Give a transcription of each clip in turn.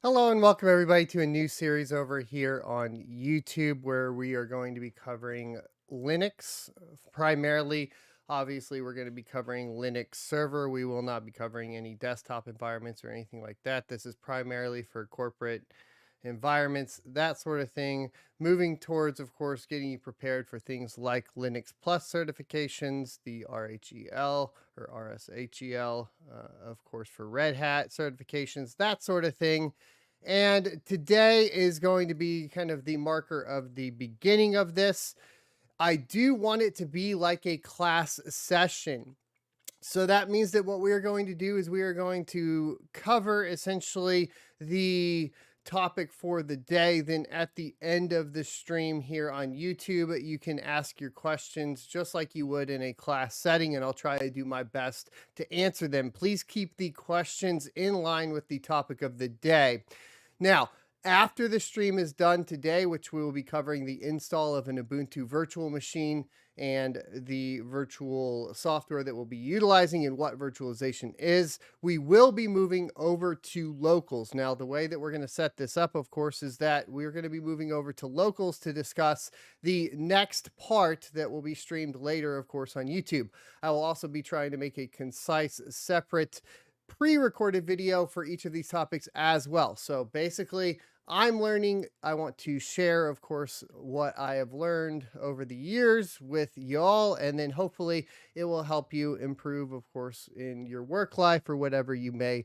Hello and welcome everybody to a new series over here on YouTube where we are going to be covering Linux primarily. Obviously, we're going to be covering Linux server. We will not be covering any desktop environments or anything like that. This is primarily for corporate environments, that sort of thing. Moving towards, of course, getting you prepared for things like Linux Plus certifications, the RHEL or RSHEL, of course, for Red Hat certifications, that sort of thing. And today is going to be kind of the marker of the beginning of this. I do want it to be like a class session. So that means that what we are going to do is we are going to cover essentially the topic for the day. Then at the end of the stream here on YouTube, you can ask your questions just like you would in a class setting, and I'll try to do my best to answer them. Please keep the questions in line with the topic of the day. Now, after the stream is done today, which we will be covering the install of an Ubuntu virtual machine and the virtual software that we'll be utilizing and what virtualization is, we will be moving over to locals. Now, the way that we're going to set this up, of course, is that we're going to be moving over to locals to discuss the next part that will be streamed later, of course, on YouTube. I will also be trying to make a concise, separate pre-recorded video for each of these topics as well. So basically, I'm learning. I want to share, of course, what I have learned over the years with y'all, and then hopefully it will help you improve, of course, in your work life or whatever you may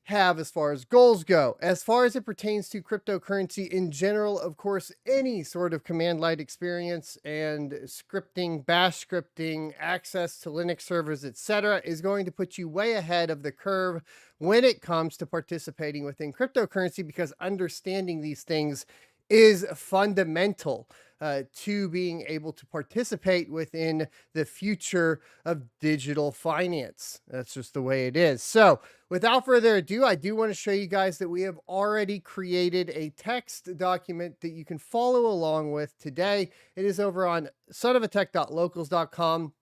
have as far as goals go. As far as it pertains to cryptocurrency in general, of course, any sort of command line experience and scripting, bash scripting, access to Linux servers, etc., is going to put you way ahead of the curve when it comes to participating within cryptocurrency, because understanding these things is fundamental to being able to participate within the future of digital finance. That's just the way it is. So without further ado, I do want to show you guys that we have already created a text document that you can follow along with today. It is over on sonofatech.locals.com.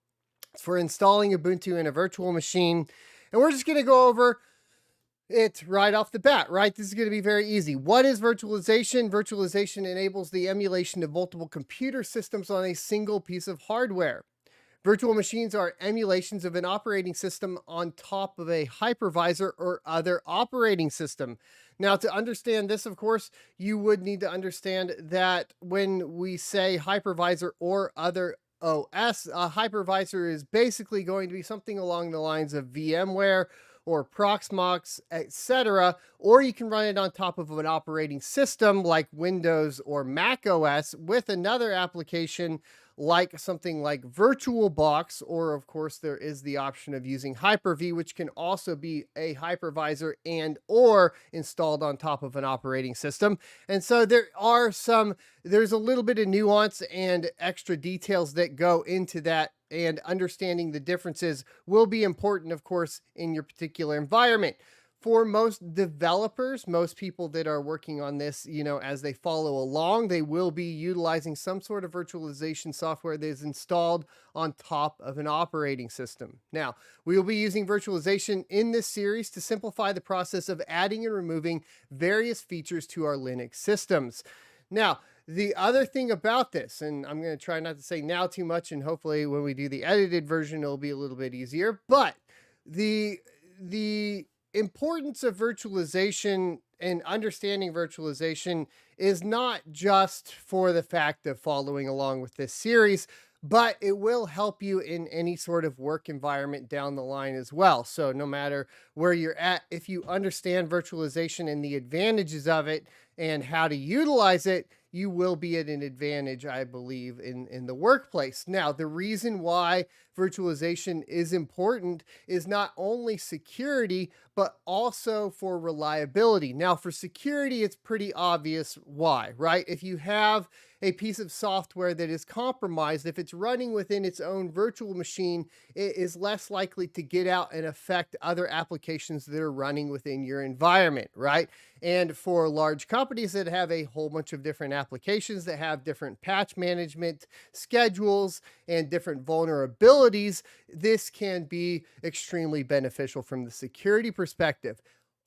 It's for installing Ubuntu in a virtual machine. And we're just going to go over it right off the bat, right? This is going to be very easy. What is virtualization? Virtualization enables the emulation of multiple computer systems on a single piece of hardware. Virtual machines are emulations of an operating system on top of a hypervisor or other operating system. Now, to understand this, of course, you would need to understand that when we say hypervisor or other OS, a hypervisor is basically going to be something along the lines of VMware or Proxmox, etc., or you can run it on top of an operating system like Windows or Mac OS with another application like something like VirtualBox, or of course there is the option of using Hyper-V, which can also be a hypervisor and or installed on top of an operating system. And so there's a little bit of nuance and extra details that go into that, and understanding the differences will be important, of course, in your particular environment. For most developers, most people that are working on this, as they follow along, they will be utilizing some sort of virtualization software that is installed on top of an operating system. Now, we will be using virtualization in this series to simplify the process of adding and removing various features to our Linux systems. Now, the other thing about this, and I'm going to try not to say now too much, and hopefully when we do the edited version, it'll be a little bit easier, but the importance of virtualization and understanding virtualization is not just for the fact of following along with this series, but it will help you in any sort of work environment down the line as well. So no matter where you're at, if you understand virtualization and the advantages of it and how to utilize it, you will be at an advantage, I believe, in the workplace. Now, the reason why virtualization is important is not only security, but also for reliability. Now, for security, it's pretty obvious why, right? If you have a piece of software that is compromised, if it's running within its own virtual machine, it is less likely to get out and affect other applications that are running within your environment, right? And for large companies that have a whole bunch of different applications that have different patch management schedules and different vulnerabilities, this can be extremely beneficial from the security perspective.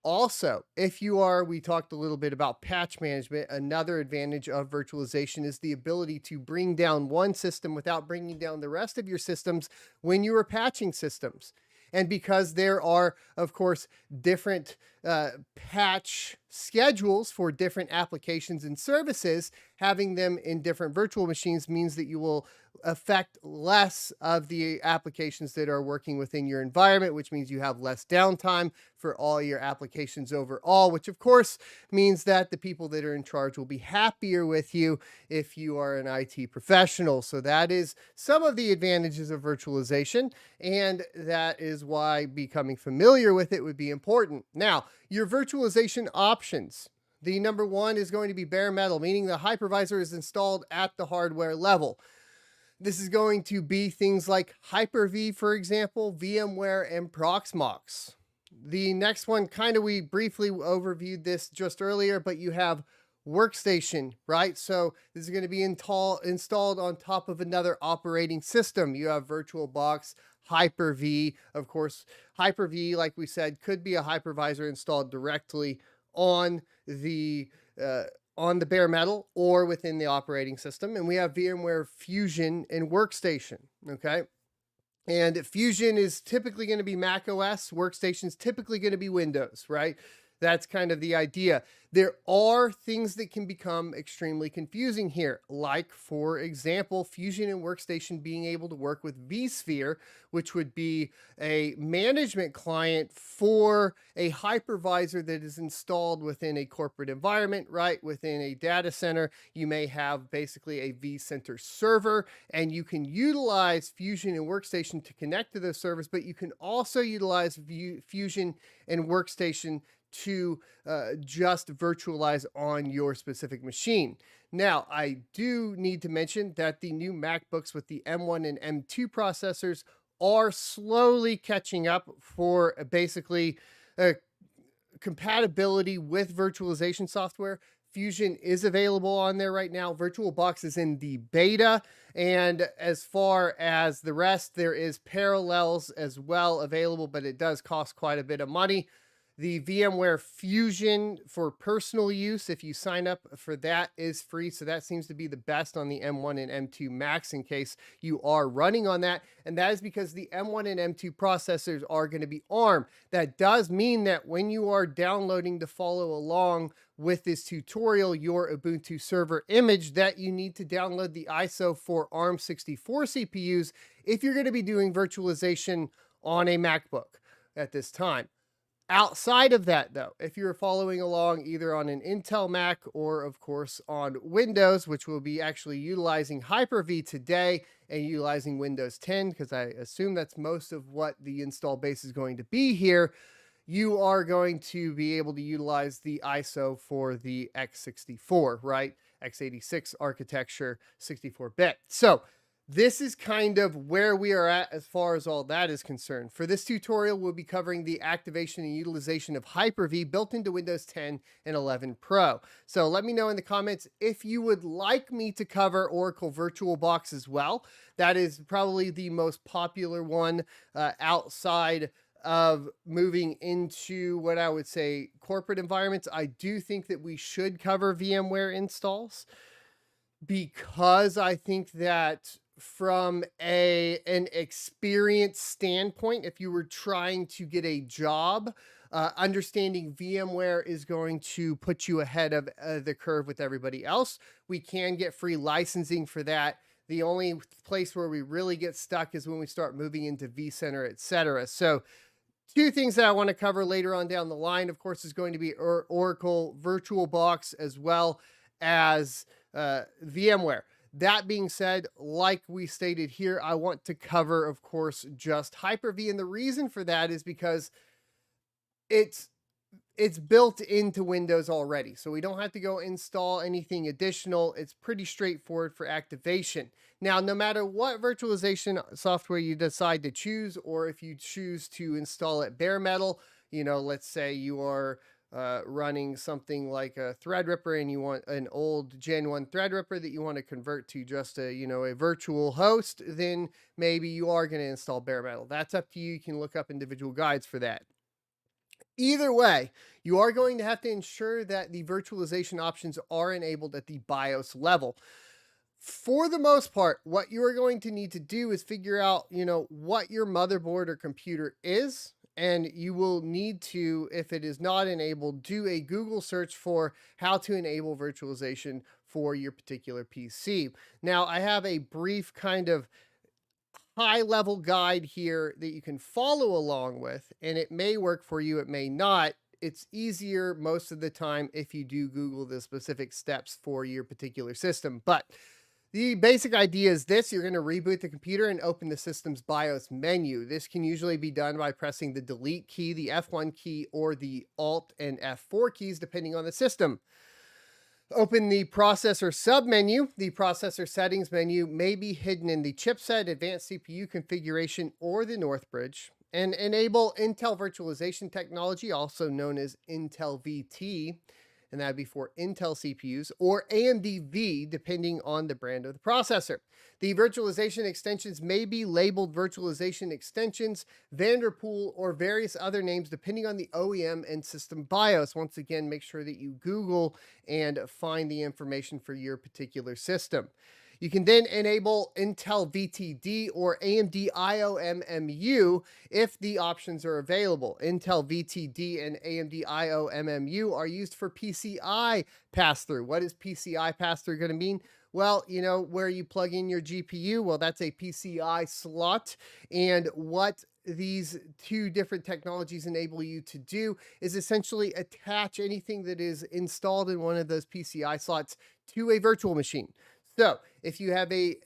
Also, if you are, we talked a little bit about patch management. Another advantage of virtualization is the ability to bring down one system without bringing down the rest of your systems when you are patching systems. And because there are, of course, different patch schedules for different applications and services, having them in different virtual machines means that you will affect less of the applications that are working within your environment, which means you have less downtime for all your applications overall, which of course means that the people that are in charge will be happier with you if you are an IT professional. So that is some of the advantages of virtualization, and that is why becoming familiar with it would be important. Now, your virtualization options. The number one is going to be bare metal, meaning the hypervisor is installed at the hardware level. This is going to be things like Hyper-V, for example, VMware, and Proxmox. The next one, we briefly overviewed this just earlier, but you have Workstation, right? So this is going to be installed on top of another operating system. You have VirtualBox, Hyper-V. Of course, Hyper-V, like we said, could be a hypervisor installed directly on the bare metal or within the operating system. And we have VMware Fusion and Workstation, okay? And Fusion is typically going to be Mac OS. Workstation is typically going to be Windows, right? That's kind of the idea. There are things that can become extremely confusing here, like, for example, Fusion and Workstation being able to work with vSphere, which would be a management client for a hypervisor that is installed within a corporate environment, right? Within a data center, you may have basically a vCenter server, and you can utilize Fusion and Workstation to connect to those servers, but you can also utilize Fusion and Workstation to just virtualize on your specific machine. Now, I do need to mention that the new MacBooks with the M1 and M2 processors are slowly catching up for basically compatibility with virtualization software. Fusion is available on there right now. VirtualBox is in the beta. And as far as the rest, there is Parallels as well available, but it does cost quite a bit of money. The VMware Fusion for personal use, if you sign up for that, is free. So that seems to be the best on the M1 and M2 Macs in case you are running on that. And that is because the M1 and M2 processors are going to be ARM. That does mean that when you are downloading to follow along with this tutorial, your Ubuntu server image, that you need to download the ISO for ARM64 CPUs if you're going to be doing virtualization on a MacBook at this time. Outside of that, though, if you're following along either on an Intel Mac or, of course, on Windows, which will be actually utilizing Hyper-V today and utilizing Windows 10, because I assume that's most of what the install base is going to be here, you are going to be able to utilize the ISO for the x64, right? x86 architecture, 64-bit. So this is kind of where we are at as far as all that is concerned. For this tutorial, we'll be covering the activation and utilization of Hyper-V built into Windows 10 and 11 Pro. So let me know in the comments if you would like me to cover Oracle VirtualBox as well. That is probably the most popular one outside of moving into what I would say corporate environments. I do think that we should cover VMware installs because I think that from an experience standpoint, if you were trying to get a job, understanding VMware is going to put you ahead of the curve with everybody else. We can get free licensing for that. The only place where we really get stuck is when we start moving into vCenter, etc. So two things that I want to cover later on down the line, of course, is going to be Oracle VirtualBox as well as VMware. That being said, like we stated here, I want to cover, of course, just Hyper-V. And the reason for that is because it's built into Windows already. So we don't have to go install anything additional. It's pretty straightforward for activation. Now, no matter what virtualization software you decide to choose, or if you choose to install it bare metal, let's say you are running something like a Threadripper and you want an old Gen 1 Threadripper that you want to convert to just a virtual host, then maybe you are going to install bare metal. That's up to you. You can look up individual guides for that. Either way, you are going to have to ensure that the virtualization options are enabled at the BIOS level. For the most part, what you are going to need to do is figure out, what your motherboard or computer is. And you will need to, if it is not enabled, do a Google search for how to enable virtualization for your particular PC. Now, I have a brief kind of high level guide here that you can follow along with, and it may work for you, it may not. It's easier most of the time if you do Google the specific steps for your particular system. But the basic idea is this: you're going to reboot the computer and open the system's BIOS menu. This can usually be done by pressing the delete key, the F1 key, or the Alt and F4 keys, depending on the system. Open the processor submenu. The processor settings menu may be hidden in the chipset, advanced CPU configuration, or the North Bridge. And enable Intel virtualization technology, also known as Intel VT, and that'd be for Intel CPUs, or AMD V, depending on the brand of the processor. The virtualization extensions may be labeled virtualization extensions, Vanderpool, or various other names depending on the OEM and system BIOS. Once again, make sure that you Google and find the information for your particular system. You can then enable Intel VTD or AMD IOMMU if the options are available. Intel VTD and AMD IOMMU are used for PCI pass-through. What is PCI pass-through going to mean? Well, where you plug in your GPU, well, that's a PCI slot. And what these two different technologies enable you to do is essentially attach anything that is installed in one of those PCI slots to a virtual machine. So if you have a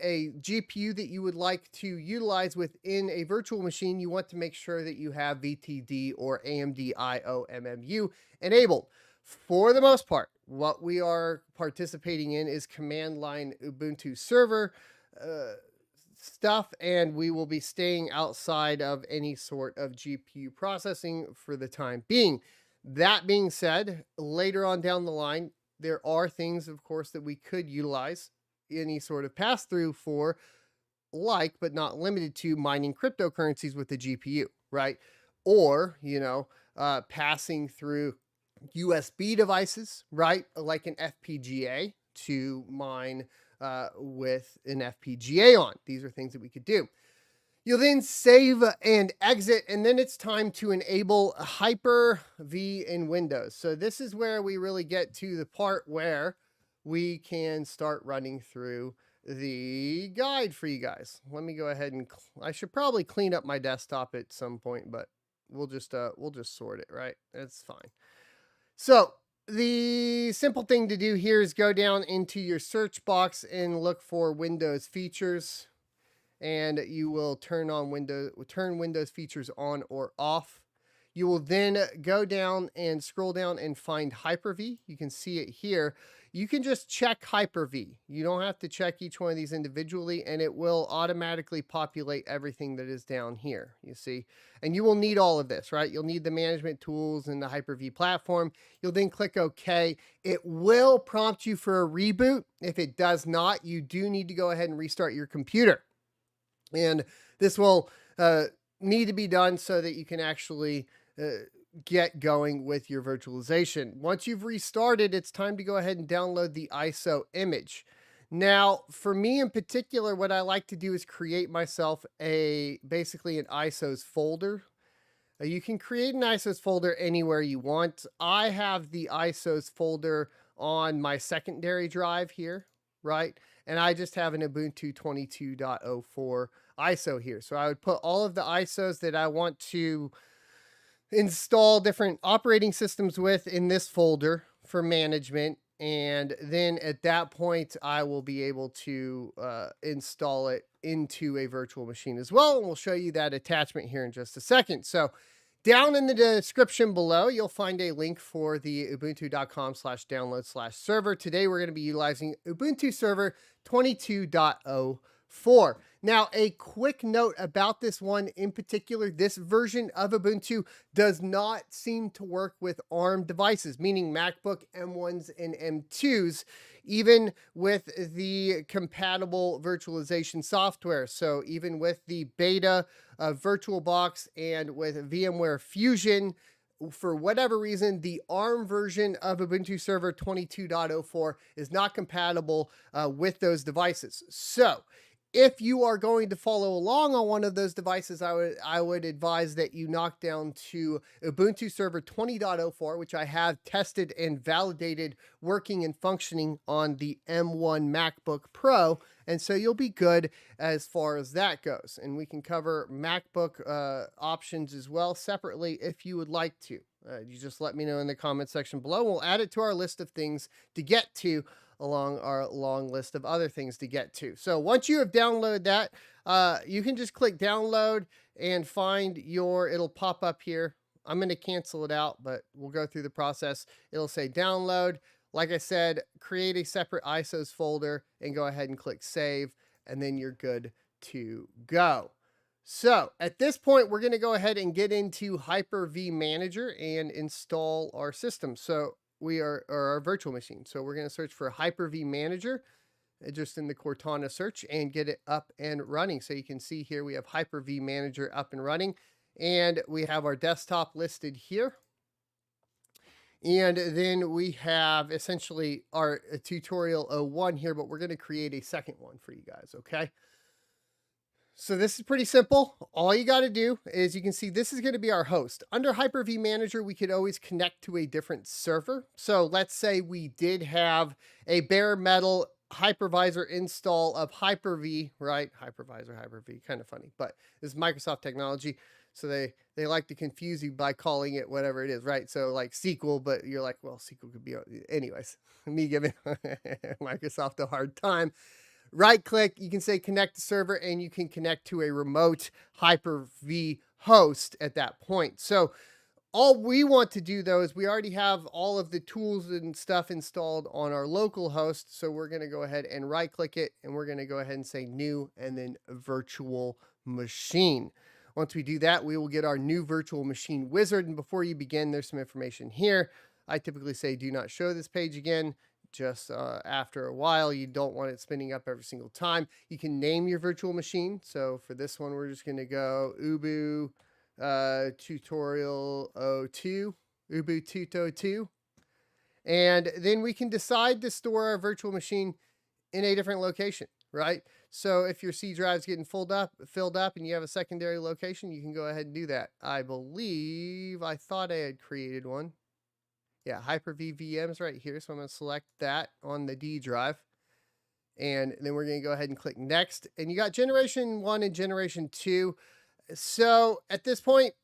GPU that you would like to utilize within a virtual machine, you want to make sure that you have VTD or AMD IOMMU enabled. For the most part, what we are participating in is command line Ubuntu server stuff, and we will be staying outside of any sort of GPU processing for the time being. That being said, later on down the line, there are things, of course, that we could utilize any sort of pass-through for, like, but not limited to, mining cryptocurrencies with the GPU, right? Or, passing through USB devices, right? Like an FPGA to mine with an FPGA on. These are things that we could do. You'll then save and exit, and then it's time to enable Hyper-V in Windows. So this is where we really get to the part where we can start running through the guide for you guys. Let me go ahead and I should probably clean up my desktop at some point, but we'll just sort it, right? That's fine. So the simple thing to do here is go down into your search box and look for Windows features, and you will turn Windows features on or off. You will then go down and scroll down and find Hyper-V. You can see it here. You can just check Hyper-V. You don't have to check each one of these individually, and it will automatically populate everything that is down here, you see. And you will need all of this, right? You'll need the management tools and the Hyper-V platform. You'll then click OK. It will prompt you for a reboot. If it does not, you do need to go ahead and restart your computer. And this will need to be done so that you can actually get going with your virtualization. Once you've restarted, it's time to go ahead and download the ISO image. Now, for me in particular, what I like to do is create myself basically an ISOs folder. You can create an ISOs folder anywhere you want. I have the ISOs folder on my secondary drive here, right? And I just have an Ubuntu 22.04 ISO here. So I would put all of the ISOs that I want to install different operating systems with in this folder for management. And then at that point, I will be able to install it into a virtual machine as well. And we'll show you that attachment here in just a second. So down in the description below, you'll find a link for the ubuntu.com/download/server. Today, we're going to be utilizing Ubuntu Server 22.04. Now, a quick note about this one in particular: this version of Ubuntu does not seem to work with ARM devices, meaning MacBook M1s and M2s, even with the compatible virtualization software. So even with the beta of VirtualBox and with VMware Fusion, for whatever reason, the ARM version of Ubuntu Server 22.04 is not compatible with those devices. So if you are going to follow along on one of those devices, I would advise that you knock down to Ubuntu Server 20.04, which I have tested and validated working and functioning on the M1 MacBook Pro. And so you'll be good as far as that goes. And we can cover MacBook options as well separately if you would like to. You just let me know in the comment section below. We'll add it to our list of things to get to along our long list of other things to get to. So once you have downloaded that, you can just click download and find it'll pop up here. I'm going to cancel it out, but we'll go through the process. It'll say download. Like I said, create a separate ISOs folder and go ahead and click save, and then you're good to go. So at this point, we're going to go ahead and get into Hyper-V Manager and install our system. So our virtual machine. So we're going to search for Hyper-V Manager just in the Cortana search and get it up and running. So you can see here we have Hyper-V Manager up and running, and we have our desktop listed here. And then we have essentially our tutorial 01 here, but we're going to create a second one for you guys. Okay. So this is pretty simple. All you got to do is, you can see this is going to be our host. Under Hyper-V Manager, we could always connect to a different server. So let's say we did have a bare metal hypervisor install of Hyper-V, right? Hypervisor, kind of funny, but this is Microsoft technology. So they like to confuse you by calling it whatever it is, right? So like SQL, but you're like, well, SQL could be, anyways, me giving Microsoft a hard time. Right click, you can say connect to server, and you can connect to a remote Hyper-V host at that point. So all we want to do though is we already have all of the tools and stuff installed on our local host. So we're going to go ahead and right click it, and we're going to go ahead and say new and then virtual machine. Once we do that, we will get our new virtual machine wizard. And before you begin, there's some information here. I typically say do not show this page again. Just after a while, you don't want it spinning up every single time. You can name your virtual machine. So for this one, we're just going to go Ubu tutorial 02, Ubu Tuto 2. And then we can decide to store our virtual machine in a different location, right? So if your C drive's getting filled up and you have a secondary location, you can go ahead and do that. I thought I had created one. Yeah, Hyper-V VM's right here. So I'm going to select that on the D drive. And then we're going to go ahead and click next. And you got generation 1 and generation 2. So at this point,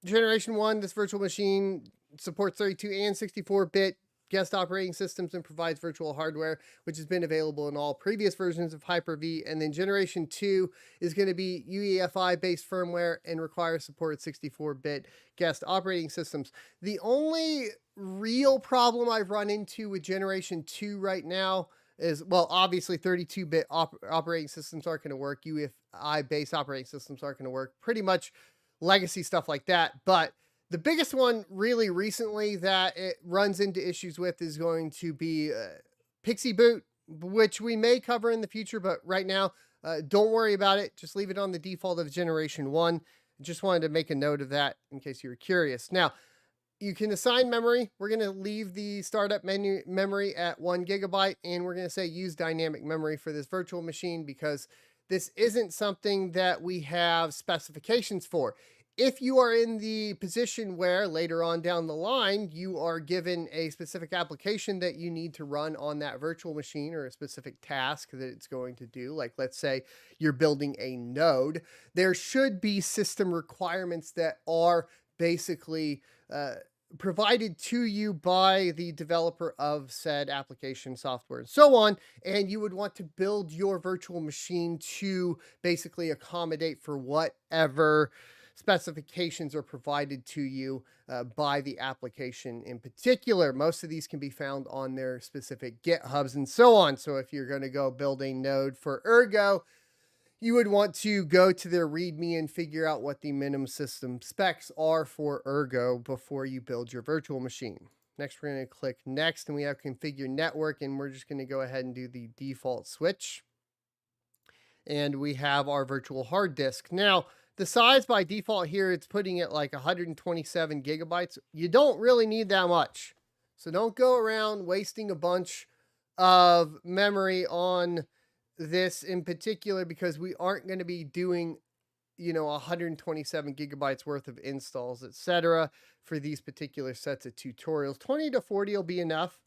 generation 1, this virtual machine supports 32 and 64-bit guest operating systems and provides virtual hardware, which has been available in all previous versions of Hyper-V. And then generation 2 is going to be UEFI-based firmware and requires support 64-bit guest operating systems. The only real problem I've run into with generation 2 right now is, well, obviously 32-bit operating systems aren't going to work. UEFI-based operating systems aren't going to work. Pretty much legacy stuff like that. But the biggest one really recently that it runs into issues with is going to be Pixie Boot, which we may cover in the future, but right now, don't worry about it. Just leave it on the default of generation 1. Just wanted to make a note of that in case you were curious. Now, you can assign memory. We're going to leave the startup menu memory at 1 GB, and we're going to say use dynamic memory for this virtual machine because this isn't something that we have specifications for. If you are in the position where later on down the line, you are given a specific application that you need to run on that virtual machine or a specific task that it's going to do, like let's say you're building a node, there should be system requirements that are basically provided to you by the developer of said application, software, and so on. And you would want to build your virtual machine to basically accommodate for whatever specifications are provided to you by the application in particular. Most of these can be found on their specific GitHubs and so on. So if you're going to go build a node for Ergo, you would want to go to their README and figure out what the minimum system specs are for Ergo before you build your virtual machine. Next, we're going to click next, and we have configure network, and we're just going to go ahead and do the default switch. And we have our virtual hard disk. Now, The size by default here, it's putting it like 127 gigabytes. You don't really need that much. So don't go around wasting a bunch of memory on this in particular, because we aren't going to be doing 127 gigabytes worth of installs, etc. for these particular sets of tutorials. 20 to 40 will be enough.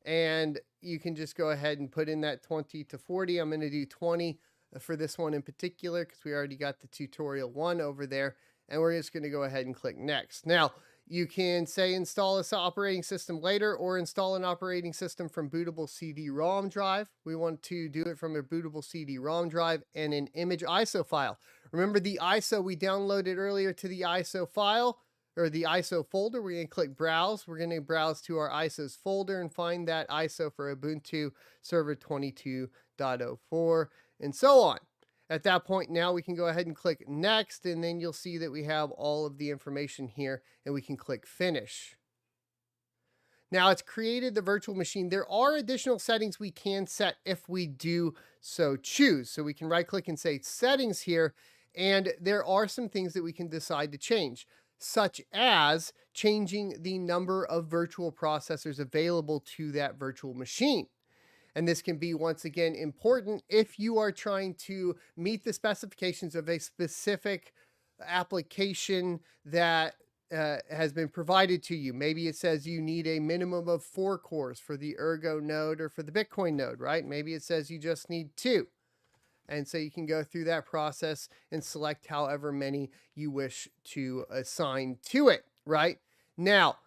And you can just go ahead and put in that 20 to 40. I'm going to do 20 for this one in particular because we already got the tutorial 1 over there. And we're just going to go ahead and click next. Now, you can say install this operating system later or install an operating system from bootable CD-ROM drive. We want to do it from a bootable CD-ROM drive and an image ISO file. Remember the ISO we downloaded earlier to the ISO file or the ISO folder? We're going to click browse. We're going to browse to our ISOs folder and find that ISO for Ubuntu Server 22.04 and so on. At that point, now we can go ahead and click next, and then you'll see that we have all of the information here, and we can click finish. Now it's created the virtual machine. There are additional settings we can set if we do so choose. So we can right click and say settings here, and there are some things that we can decide to change, such as changing the number of virtual processors available to that virtual machine. And this can be, once again, important if you are trying to meet the specifications of a specific application that has been provided to you. Maybe it says you need a minimum of 4 cores for the Ergo node or for the Bitcoin node, right? Maybe it says you just need 2. And so you can go through that process and select however many you wish to assign to it, right? Now,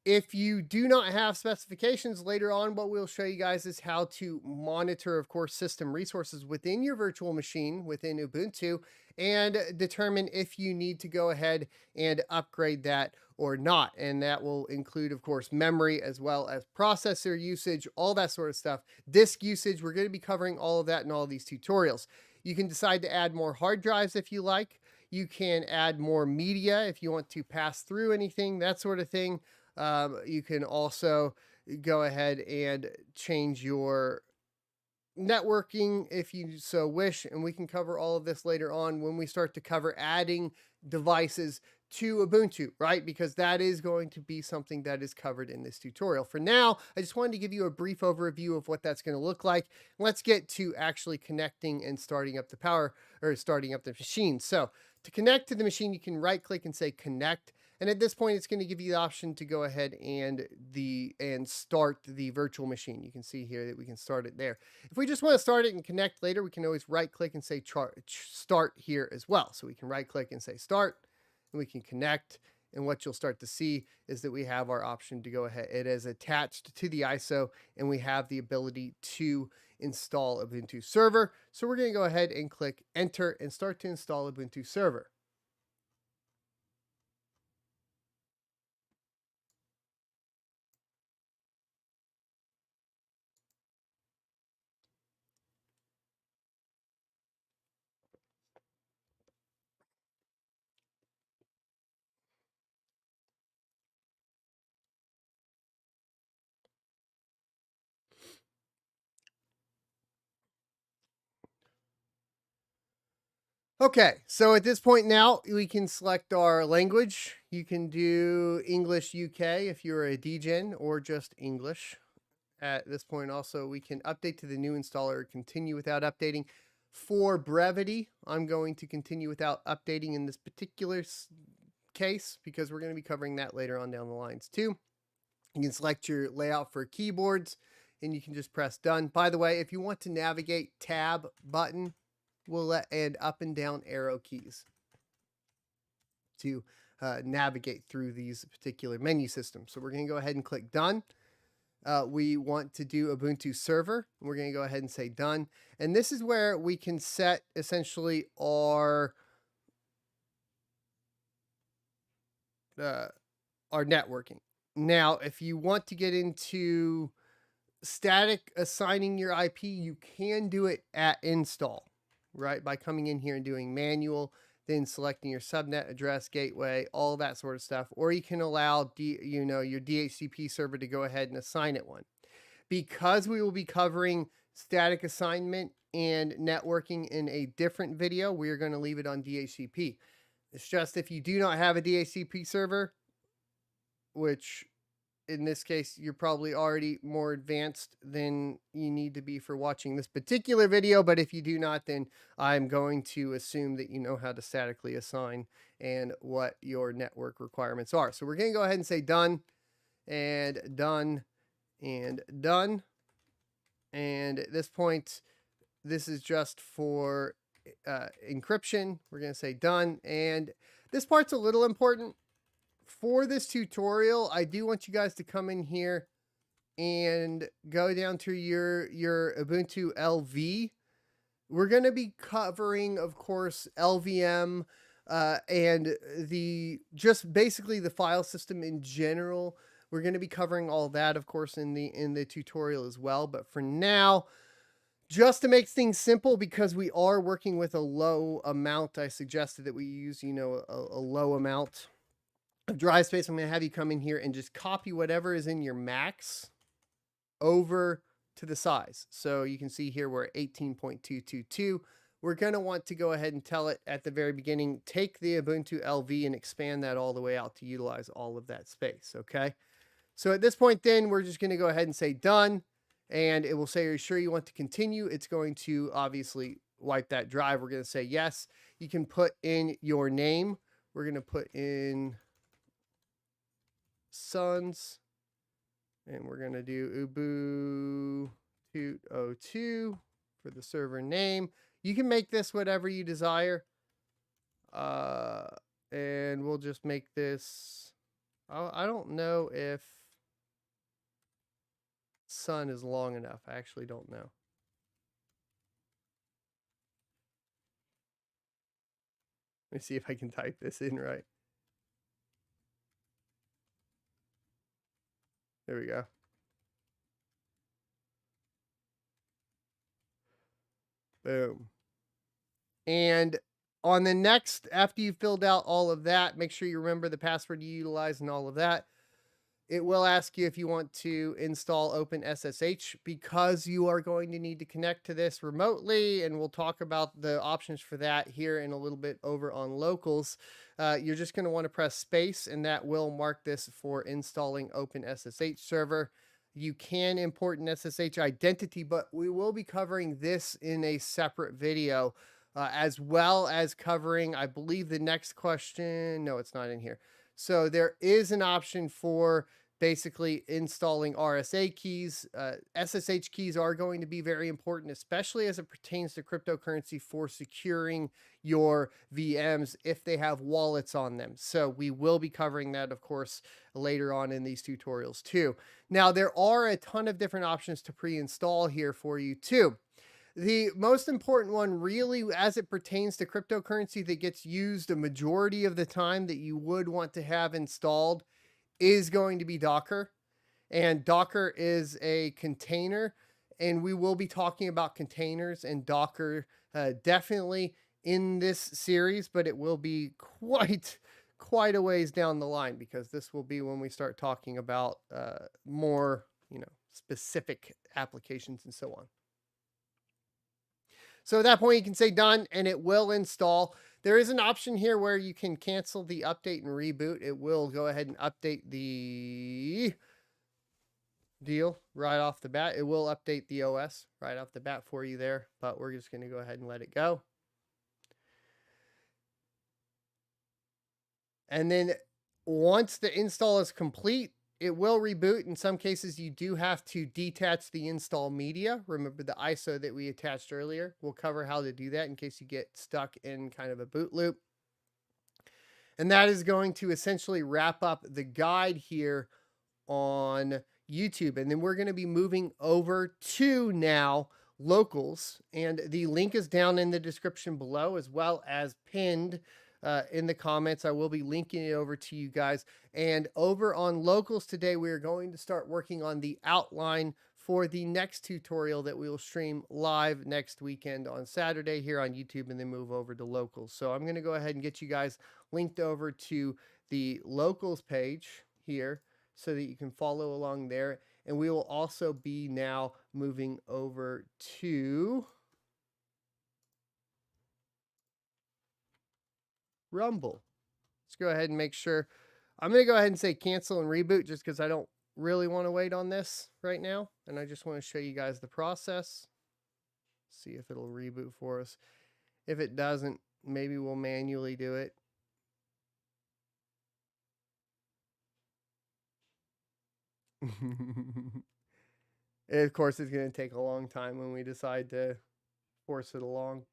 if you do not have specifications, later on what we'll show you guys is how to monitor, of course, system resources within your virtual machine within Ubuntu and determine if you need to go ahead and upgrade that or not. And that will include, of course, memory as well as processor usage, all that sort of stuff. Disk usage, we're going to be covering all of that in all of these tutorials. You can decide to add more hard drives if you like. You can add more media if you want to pass through anything, that sort of thing. You can also go ahead and change your networking if you so wish, and we can cover all of this later on when we start to cover adding devices to Ubuntu, right? Because that is going to be something that is covered in this tutorial. For now, I just wanted to give you a brief overview of what that's going to look like. Let's get to actually connecting and starting up the power or starting up the machine. So to connect to the machine, you can right click and say connect. And at this point, it's going to give you the option to go ahead and start the virtual machine. You can see here that we can start it there. If we just want to start it and connect later, we can always right click and say start here as well. So we can right click and say start, and we can connect. And what you'll start to see is that we have our option to go ahead. It is attached to the ISO, and we have the ability to install Ubuntu Server. So we're going to go ahead and click enter and start to install Ubuntu Server. Okay, so at this point now, we can select our language. You can do English UK if you're a DGen or just English. At this point also, we can update to the new installer or continue without updating. For brevity, I'm going to continue without updating in this particular case because we're going to be covering that later on down the lines too. You can select your layout for keyboards and you can just press done. By the way, if you want to navigate, tab button and up and down arrow keys to navigate through these particular menu systems. So we're going to go ahead and click done. We want to do Ubuntu Server. We're going to go ahead and say done. And this is where we can set essentially our networking. Now, if you want to get into static assigning your IP, you can do it at install, right? By coming in here and doing manual, then selecting your subnet address, gateway, all that sort of stuff. Or you can allow your DHCP server to go ahead and assign it one. Because we will be covering static assignment and networking in a different video, we are going to leave it on DHCP. It's just if you do not have a DHCP server, which in this case, you're probably already more advanced than you need to be for watching this particular video. But if you do not, then I'm going to assume that you know how to statically assign and what your network requirements are. So we're going to go ahead and say done and done and done. And at this point, this is just for encryption. We're going to say done. And this part's a little important. For this tutorial, I do want you guys to come in here and go down to your Ubuntu LV. We're going to be covering, of course, LVM and just basically the file system in general. We're going to be covering all that, of course, in the tutorial as well. But for now, just to make things simple, because we are working with a low amount, I suggested that we use, a low amount of drive space. I'm going to have you come in here and just copy whatever is in your max over to the size. So you can see here we're at 18.222. We're going to want to go ahead and tell it at the very beginning, take the Ubuntu LV and expand that all the way out to utilize all of that space. Okay. So at this point, then we're just going to go ahead and say done, and it will say, are you sure you want to continue? It's going to obviously wipe that drive. We're going to say yes. You can put in your name. We're going to put in Sons, and we're going to do Ubuntu for the server name. You can make this whatever you desire. And we'll just make this, I don't know if Sun is long enough. I actually don't know. Let me see if I can type this in right. There we go. Boom. And on the next, after you've filled out all of that, make sure you remember the password you utilize and all of that. It will ask you if you want to install OpenSSH, because you are going to need to connect to this remotely, and we'll talk about the options for that here in a little bit over on locals. You're just going to want to press space, and that will mark this for installing OpenSSH server. You can import an SSH identity, but we will be covering this in a separate video, as well as covering, I believe, the next question. No, it's not in here. So there is an option for basically installing RSA keys. SSH keys are going to be very important, especially as it pertains to cryptocurrency, for securing your VMs if they have wallets on them. So we will be covering that, of course, later on in these tutorials too. Now, there are a ton of different options to pre-install here for you too. The most important one, really, as it pertains to cryptocurrency that gets used a majority of the time that you would want to have installed, is going to be Docker. And Docker is a container, and we will be talking about containers and Docker definitely in this series, but it will be quite a ways down the line, because this will be when we start talking about more, specific applications and so on. So at that point, you can say done, and it will install. There is an option here where you can cancel the update and reboot. It will go ahead and update the deal right off the bat. It will update the OS right off the bat for you there, but we're just going to go ahead and let it go. And then once the install is complete, it will reboot. In some cases, you do have to detach the install media. Remember the ISO that we attached earlier? We'll cover how to do that in case you get stuck in kind of a boot loop. And that is going to essentially wrap up the guide here on YouTube. And then we're going to be moving over to now locals. And the link is down in the description below, as well as pinned in the comments. I will be linking it over to you guys. And over on locals today, we are going to start working on the outline for the next tutorial that we will stream live next weekend on Saturday here on YouTube, and then move over to locals. So I'm going to go ahead and get you guys linked over to the locals page here so that you can follow along there. And we will also be now moving over to Rumble. Let's go ahead and make sure. I'm going to go ahead and say cancel and reboot just because I don't really want to wait on this right now. And I just want to show you guys the process. See if it'll reboot for us. If it doesn't, maybe we'll manually do it. And of course, it's going to take a long time when we decide to force it along.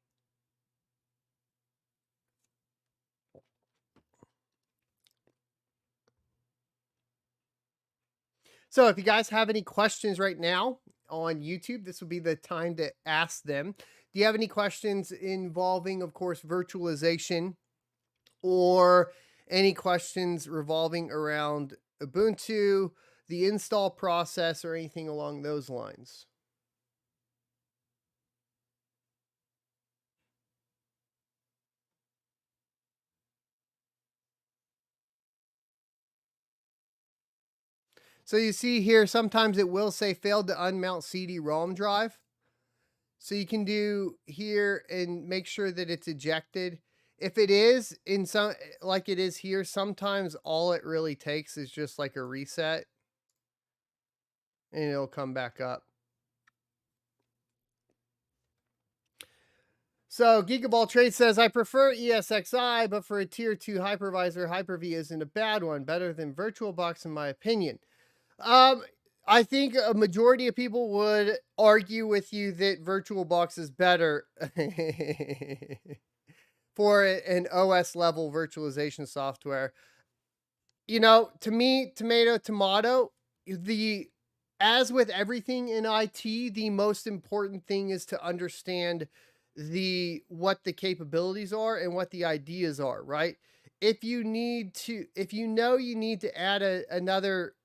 So if you guys have any questions right now on YouTube, this would be the time to ask them. Do you have any questions involving, of course, virtualization, or any questions revolving around Ubuntu, the install process, or anything along those lines? So you see here, sometimes it will say failed to unmount CD-ROM drive. So you can do here and make sure that it's ejected. If it is in some, like it is here, sometimes all it really takes is just like a reset and it'll come back up. So Gigaball Trade says, I prefer ESXi, but for a tier 2 hypervisor, Hyper-V isn't a bad one. Better than VirtualBox in my opinion. I think a majority of people would argue with you that VirtualBox is better for an OS level virtualization software. You know, to me, tomato, as with everything in IT, the most important thing is to understand what the capabilities are and what the ideas are, right? If you know you need to add another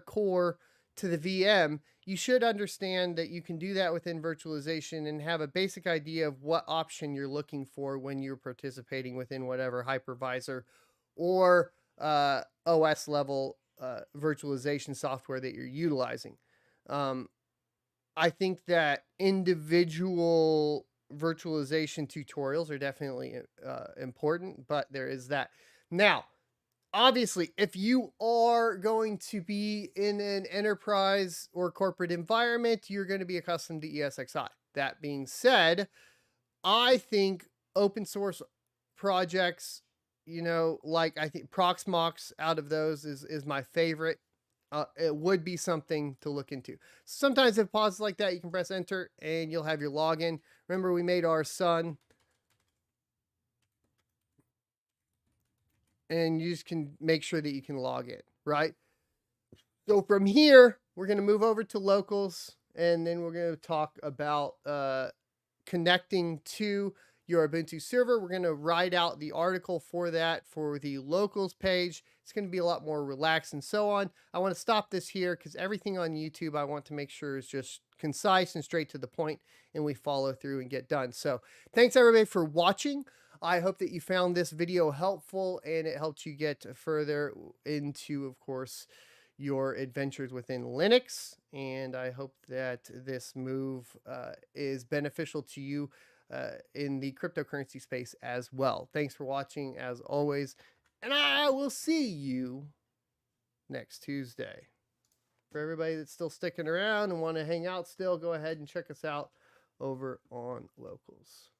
core to the VM, you should understand that you can do that within virtualization and have a basic idea of what option you're looking for when you're participating within whatever hypervisor or OS level virtualization software that you're utilizing. I think that individual virtualization tutorials are definitely important, but there is that. Now, obviously, if you are going to be in an enterprise or corporate environment, you're going to be accustomed to ESXi. That being said, I think open source projects, like I think Proxmox out of those is my favorite. It would be something to look into. Sometimes if pauses like that, you can press enter and you'll have your login. Remember, we made our son, and you just can make sure that you can log in, right? So from here, we're going to move over to locals, and then we're going to talk about connecting to your Ubuntu server. We're going to write out the article for that for the locals page. It's going to be a lot more relaxed and so on. I want to stop this here because everything on YouTube I want to make sure is just concise and straight to the point, and we follow through and get done. So thanks everybody for watching. I hope that you found this video helpful and it helped you get further into, of course, your adventures within Linux. And I hope that this move is beneficial to you in the cryptocurrency space as well. Thanks for watching as always, and I will see you next Tuesday. For everybody that's still sticking around and want to hang out still, go ahead and check us out over on Locals.